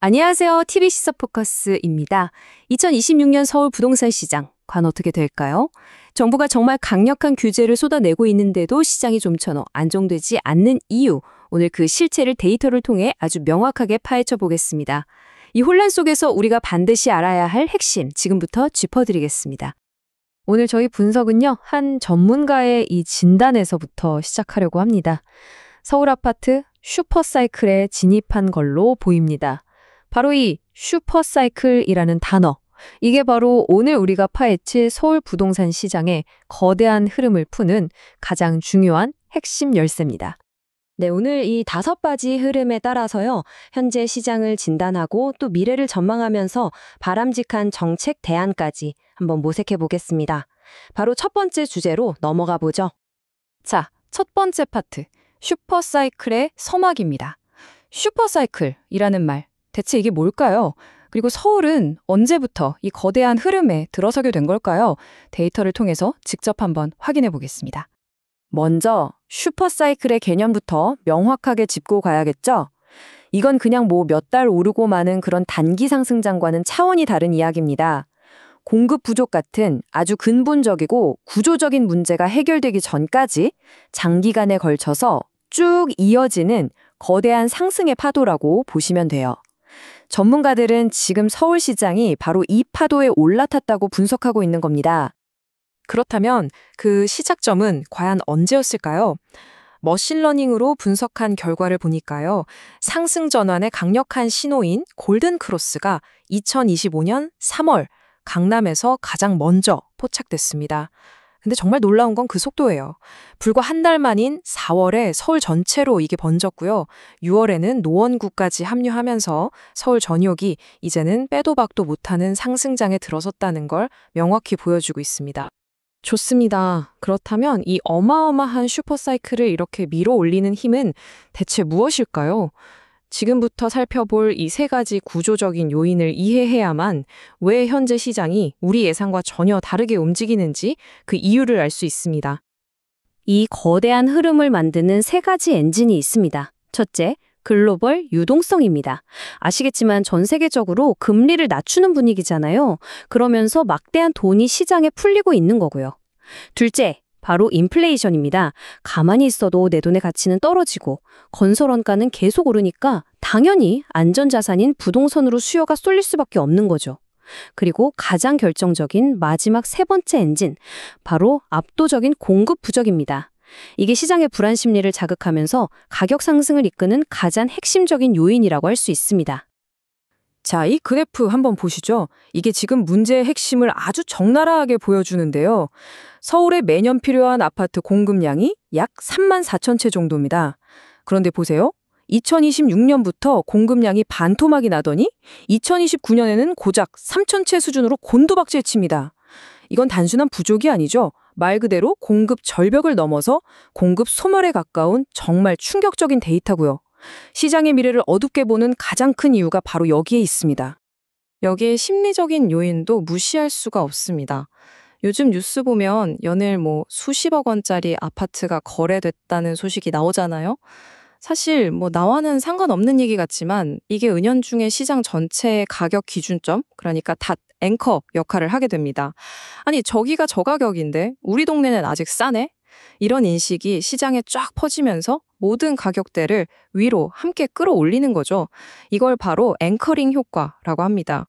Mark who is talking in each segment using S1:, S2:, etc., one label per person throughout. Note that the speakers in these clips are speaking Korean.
S1: 안녕하세요. TV 시사포커스입니다. 2026년 서울 부동산 시장, 과연 어떻게 될까요? 정부가 정말 강력한 규제를 쏟아내고 있는데도 시장이 좀처럼 안정되지 않는 이유, 오늘 그 실체를 데이터를 통해 아주 명확하게 파헤쳐 보겠습니다. 이 혼란 속에서 우리가 반드시 알아야 할 핵심, 지금부터 짚어드리겠습니다. 오늘 저희 분석은요, 한 전문가의 이 진단에서부터 시작하려고 합니다. 서울 아파트 슈퍼사이클에 진입한 걸로 보입니다. 바로 이 슈퍼사이클이라는 단어, 이게 바로 오늘 우리가 파헤칠 서울 부동산 시장의 거대한 흐름을 푸는 가장 중요한 핵심 열쇠입니다. 네, 오늘 이 5가지 흐름에 따라서요, 현재 시장을 진단하고 또 미래를 전망하면서 바람직한 정책 대안까지 한번 모색해 보겠습니다. 바로 첫 번째 주제로 넘어가 보죠. 자, 첫 번째 파트, 슈퍼사이클의 서막입니다. 슈퍼사이클이라는 말, 대체 이게 뭘까요? 그리고 서울은 언제부터 이 거대한 흐름에 들어서게 된 걸까요? 데이터를 통해서 직접 한번 확인해 보겠습니다. 먼저 슈퍼사이클의 개념부터 명확하게 짚고 가야겠죠? 이건 그냥 뭐 몇 달 오르고 마는 그런 단기 상승장과는 차원이 다른 이야기입니다. 공급 부족 같은 아주 근본적이고 구조적인 문제가 해결되기 전까지 장기간에 걸쳐서 쭉 이어지는 거대한 상승의 파도라고 보시면 돼요. 전문가들은 지금 서울시장이 바로 이 파도에 올라탔다고 분석하고 있는 겁니다. 그렇다면 그 시작점은 과연 언제였을까요? 머신러닝으로 분석한 결과를 보니까요. 상승 전환의 강력한 신호인 골든크로스가 2025년 3월 강남에서 가장 먼저 포착됐습니다. 근데 정말 놀라운 건 그 속도예요. 불과 한 달 만인 4월에 서울 전체로 이게 번졌고요. 6월에는 노원구까지 합류하면서 서울 전역이 이제는 빼도 박도 못하는 상승장에 들어섰다는 걸 명확히 보여주고 있습니다. 좋습니다. 그렇다면 이 어마어마한 슈퍼사이클을 이렇게 밀어 올리는 힘은 대체 무엇일까요? 지금부터 살펴볼 이 3가지 구조적인 요인을 이해해야만 왜 현재 시장이 우리 예상과 전혀 다르게 움직이는지 그 이유를 알 수 있습니다. 이 거대한 흐름을 만드는 3가지 엔진이 있습니다. 첫째, 글로벌 유동성입니다. 아시겠지만 전 세계적으로 금리를 낮추는 분위기잖아요. 그러면서 막대한 돈이 시장에 풀리고 있는 거고요. 둘째, 바로 인플레이션입니다. 가만히 있어도 내 돈의 가치는 떨어지고 건설 원가는 계속 오르니까 당연히 안전자산인 부동산으로 수요가 쏠릴 수밖에 없는 거죠. 그리고 가장 결정적인 마지막 3번째 엔진, 바로 압도적인 공급 부족입니다. 이게 시장의 불안 심리를 자극하면서 가격 상승을 이끄는 가장 핵심적인 요인이라고 할 수 있습니다. 자, 이 그래프 한번 보시죠. 이게 지금 문제의 핵심을 아주 적나라하게 보여주는데요. 서울에 매년 필요한 아파트 공급량이 약 3만 4천 채 정도입니다. 그런데 보세요. 2026년부터 공급량이 반토막이 나더니 2029년에는 고작 3천 채 수준으로 곤두박질 칩니다. 이건 단순한 부족이 아니죠. 말 그대로 공급 절벽을 넘어서 공급 소멸에 가까운 정말 충격적인 데이터고요. 시장의 미래를 어둡게 보는 가장 큰 이유가 바로 여기에 있습니다. 여기에 심리적인 요인도 무시할 수가 없습니다. 요즘 뉴스 보면 연일 수십억 원짜리 아파트가 거래됐다는 소식이 나오잖아요. 사실 나와는 상관없는 얘기 같지만 이게 은연중에 시장 전체의 가격 기준점, 그러니까 앵커 역할을 하게 됩니다. 아니, 저기가 저 가격인데 우리 동네는 아직 싸네? 이런 인식이 시장에 쫙 퍼지면서 모든 가격대를 위로 함께 끌어올리는 거죠. 이걸 바로 앵커링 효과라고 합니다.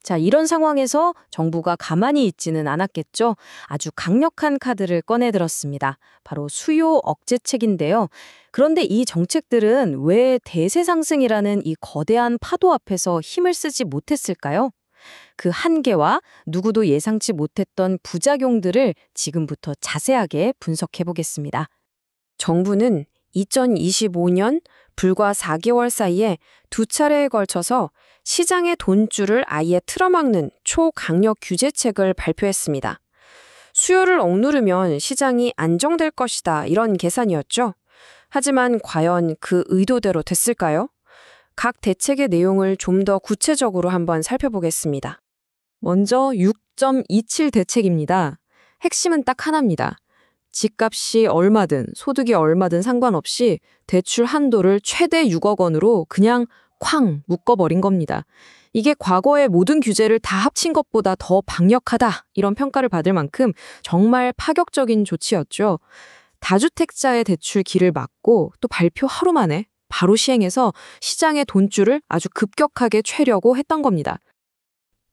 S1: 자, 이런 상황에서 정부가 가만히 있지는 않았겠죠. 아주 강력한 카드를 꺼내들었습니다. 바로 수요 억제책인데요. 그런데 이 정책들은 왜 대세 상승이라는 이 거대한 파도 앞에서 힘을 쓰지 못했을까요? 그 한계와 누구도 예상치 못했던 부작용들을 지금부터 자세하게 분석해 보겠습니다. 정부는 2025년 불과 4개월 사이에 2차례에 걸쳐서 시장의 돈줄을 아예 틀어막는 초강력 규제책을 발표했습니다. 수요를 억누르면 시장이 안정될 것이다, 이런 계산이었죠. 하지만 과연 그 의도대로 됐을까요? 각 대책의 내용을 좀 더 구체적으로 한번 살펴보겠습니다. 먼저 6.27 대책입니다. 핵심은 딱 하나입니다. 집값이 얼마든 소득이 얼마든 상관없이 대출 한도를 최대 6억 원으로 그냥 쾅 묶어버린 겁니다. 이게 과거의 모든 규제를 다 합친 것보다 더 강력하다 이런 평가를 받을 만큼 정말 파격적인 조치였죠. 다주택자의 대출 길을 막고 또 발표 하루 만에 바로 시행해서 시장의 돈줄을 아주 급격하게 채려고 했던 겁니다.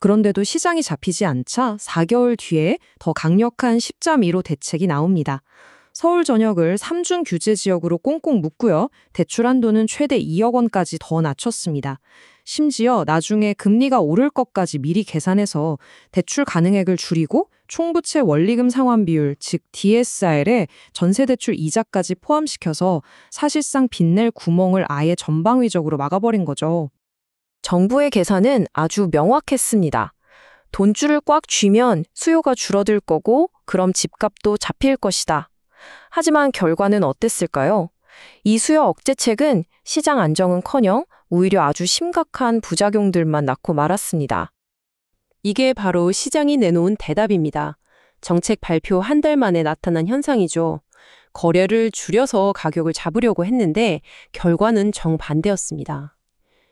S1: 그런데도 시장이 잡히지 않자 4개월 뒤에 더 강력한 10.15 대책이 나옵니다. 서울 전역을 3중 규제 지역으로 꽁꽁 묶고요. 대출 한도는 최대 2억 원까지 더 낮췄습니다. 심지어 나중에 금리가 오를 것까지 미리 계산해서 대출 가능액을 줄이고 총부채 원리금 상환 비율, 즉 DSR에 전세대출 이자까지 포함시켜서 사실상 빚낼 구멍을 아예 전방위적으로 막아버린 거죠. 정부의 계산은 아주 명확했습니다. 돈줄을 꽉 쥐면 수요가 줄어들 거고 그럼 집값도 잡힐 것이다. 하지만 결과는 어땠을까요? 이 수요 억제책은 시장 안정은커녕 오히려 아주 심각한 부작용들만 낳고 말았습니다. 이게 바로 시장이 내놓은 대답입니다. 정책 발표 한 달 만에 나타난 현상이죠. 거래를 줄여서 가격을 잡으려고 했는데 결과는 정반대였습니다.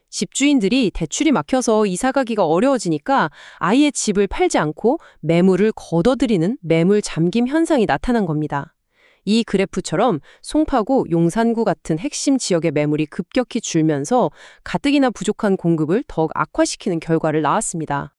S1: 집주인들이 대출이 막혀서 이사 가기가 어려워지니까 아예 집을 팔지 않고 매물을 걷어들이는 매물 잠김 현상이 나타난 겁니다. 이 그래프처럼 송파구, 용산구 같은 핵심 지역의 매물이 급격히 줄면서 가뜩이나 부족한 공급을 더욱 악화시키는 결과를 낳았습니다.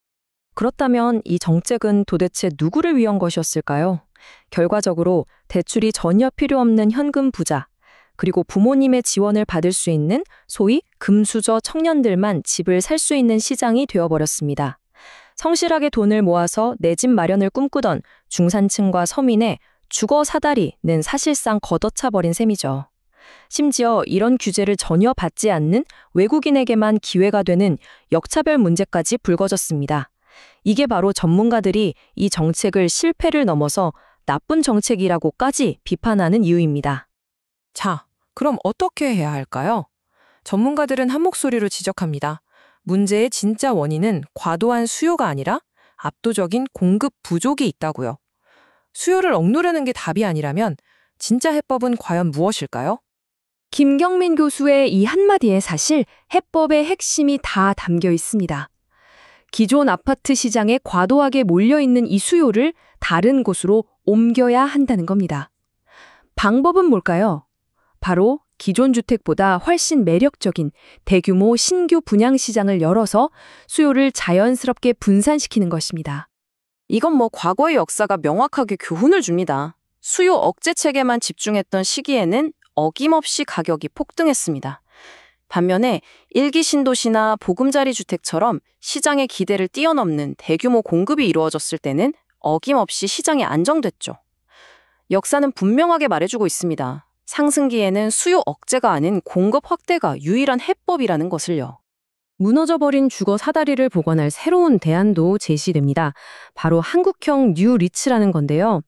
S1: 그렇다면 이 정책은 도대체 누구를 위한 것이었을까요? 결과적으로 대출이 전혀 필요 없는 현금 부자, 그리고 부모님의 지원을 받을 수 있는 소위 금수저 청년들만 집을 살 수 있는 시장이 되어버렸습니다. 성실하게 돈을 모아서 내 집 마련을 꿈꾸던 중산층과 서민의 주거 사다리는 사실상 걷어차버린 셈이죠. 심지어 이런 규제를 전혀 받지 않는 외국인에게만 기회가 되는 역차별 문제까지 불거졌습니다. 이게 바로 전문가들이 이 정책을 실패를 넘어서 나쁜 정책이라고까지 비판하는 이유입니다. 자, 그럼 어떻게 해야 할까요? 전문가들은 한 목소리로 지적합니다. 문제의 진짜 원인은 과도한 수요가 아니라 압도적인 공급 부족이 있다고요. 수요를 억누르는 게 답이 아니라면 진짜 해법은 과연 무엇일까요? 김경민 교수의 이 한마디에 사실 해법의 핵심이 다 담겨 있습니다. 기존 아파트 시장에 과도하게 몰려있는 이 수요를 다른 곳으로 옮겨야 한다는 겁니다. 방법은 뭘까요? 바로 기존 주택보다 훨씬 매력적인 대규모 신규 분양 시장을 열어서 수요를 자연스럽게 분산시키는 것입니다. 이건 과거의 역사가 명확하게 교훈을 줍니다. 수요 억제 체계만 집중했던 시기에는 어김없이 가격이 폭등했습니다. 반면에 일기 신도시나 보금자리 주택처럼 시장의 기대를 뛰어넘는 대규모 공급이 이루어졌을 때는 어김없이 시장이 안정됐죠. 역사는 분명하게 말해주고 있습니다. 상승기에는 수요 억제가 아닌 공급 확대가 유일한 해법이라는 것을요. 무너져버린 주거 사다리를 복원할 새로운 대안도 제시됩니다. 바로 한국형 뉴 리츠라는 건데요.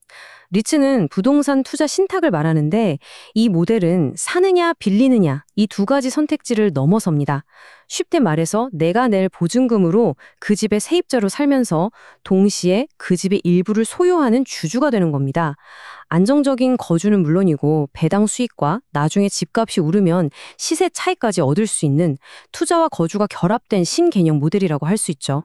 S1: 리츠는 부동산 투자 신탁을 말하는데 이 모델은 사느냐 빌리느냐 이 두 가지 선택지를 넘어섭니다. 쉽게 말해서 내가 낼 보증금으로 그 집의 세입자로 살면서 동시에 그 집의 일부를 소유하는 주주가 되는 겁니다. 안정적인 거주는 물론이고 배당 수익과 나중에 집값이 오르면 시세 차익까지 얻을 수 있는 투자와 거주가 결합된 신개념 모델이라고 할 수 있죠.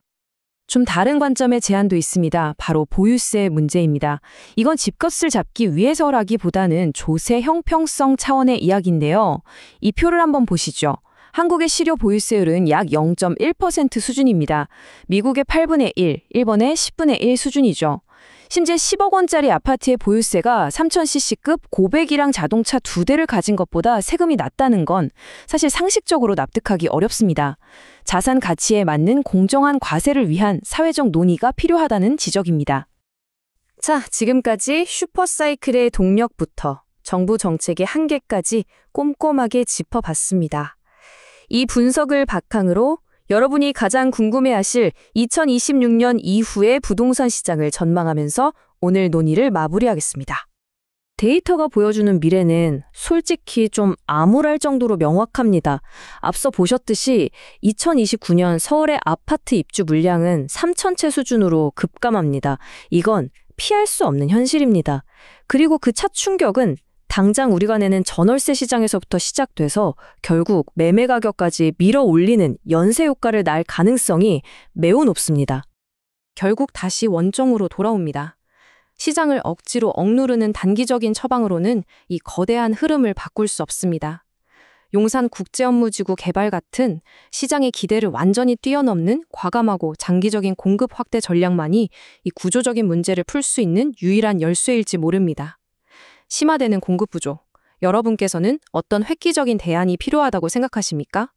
S1: 좀 다른 관점의 제안도 있습니다. 바로 보유세 문제입니다. 이건 집값을 잡기 위해서라기보다는 조세 형평성 차원의 이야기인데요. 이 표를 한번 보시죠. 한국의 실효 보유세율은 약 0.1% 수준입니다. 미국의 8분의 1, 일본의 10분의 1 수준이죠. 심지어 10억 원짜리 아파트의 보유세가 3000cc급 고배기량 자동차 2대를 가진 것보다 세금이 낮다는 건 사실 상식적으로 납득하기 어렵습니다. 자산 가치에 맞는 공정한 과세를 위한 사회적 논의가 필요하다는 지적입니다. 자, 지금까지 슈퍼사이클의 동력부터 정부 정책의 한계까지 꼼꼼하게 짚어봤습니다. 이 분석을 바탕으로 여러분이 가장 궁금해하실 2026년 이후의 부동산 시장을 전망하면서 오늘 논의를 마무리하겠습니다. 데이터가 보여주는 미래는 솔직히 좀 암울할 정도로 명확합니다. 앞서 보셨듯이 2029년 서울의 아파트 입주 물량은 3,000채 수준으로 급감합니다. 이건 피할 수 없는 현실입니다. 그리고 그 차 충격은
S2: 당장 우리가 내는 전월세 시장에서부터 시작돼서 결국 매매 가격까지 밀어 올리는 연쇄 효과를 날 가능성이 매우 높습니다.
S1: 결국 다시 원점으로 돌아옵니다. 시장을 억지로 억누르는 단기적인 처방으로는 이 거대한 흐름을 바꿀 수 없습니다. 용산국제업무지구 개발 같은 시장의 기대를 완전히 뛰어넘는 과감하고 장기적인 공급 확대 전략만이 이 구조적인 문제를 풀 수 있는 유일한 열쇠일지 모릅니다. 심화되는 공급 부족, 여러분께서는 어떤 획기적인 대안이 필요하다고 생각하십니까?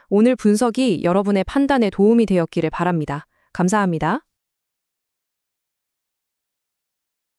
S1: 오늘 분석이 여러분의 판단에 도움이 되었기를 바랍니다. 감사합니다.